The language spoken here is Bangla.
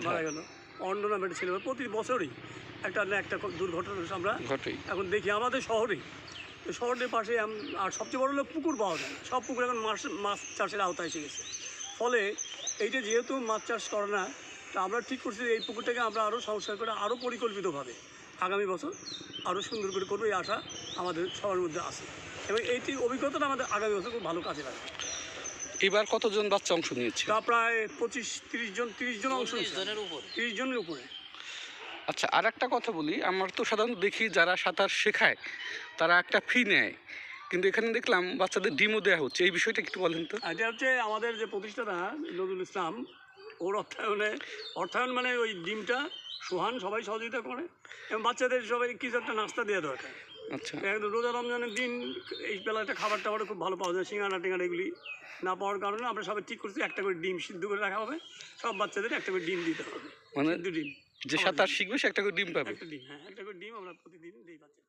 মারা গেল। অন্য নামের ছেলে প্রতি বছরই একটা না একটা দুর্ঘটনা আমরা এখন দেখি আমাদের শহরেই। শহরের পাশে আর সবচেয়ে বড় হলো পুকুর পাওয়া যায় না, সব পুকুর এখন মাছ চাষের আওতায় এসে গেছে। ফলে এইটা যেহেতু মাছ চাষ করে না, তা আমরা ঠিক করছি এই পুকুরটাকে আমরা আরও সংস্কার করে আরও পরিকল্পিতভাবে আগামী বছর আরও সুন্দর করে করবো, এই আশা আমাদের সবার মধ্যে আছে এবং এইটি অভিজ্ঞতাটা আমাদের আগামী বছর খুব ভালো কাজে লাগবে। এবার কতজন বাচ্চা অংশ নিয়েছে? তা প্রায় 25-30 জন অংশ নিয়েছে, 30 জনের উপরে। আচ্ছা, আর একটা কথা বলি, আমার তো সাধারণত দেখি যারা সাঁতার শেখায় তারা একটা ফি নেয়, কিন্তু এখানে দেখলাম বাচ্চাদের ডিমও দেওয়া হচ্ছে, এই বিষয়টা একটু বলেন তো। এটা হচ্ছে আমাদের যে প্রতিষ্ঠাতা নজরুল ইসলাম, ওর অর্থায়ন মানে ওই ডিমটা সোহান সবাই সহযোগিতা করে এবং বাচ্চাদের সবাই কিছু একটা নাস্তা দেওয়া দরকার। আচ্ছা, একদম রোজা রমজানের দিন এই বেলাটা খাবার টাবারও খুব ভালো পাওয়া যায়, সিঙ্গাড়া টিঙ্গাড়া এগুলি না পাওয়ার কারণে আমরা সবাই ঠিক করছি একটা করে ডিম সিদ্ধ করে রাখা হবে, সব বাচ্চাদের একটা করে ডিম দিতে হবে, মানে সিদ্ধ ডিম। যে সাঁতার শিখবে সে একটা করে ডিম পাবে। একটা ডিম, হ্যাঁ, একটা করে ডিম আমরা প্রতিদিন দিই বাচ্চা।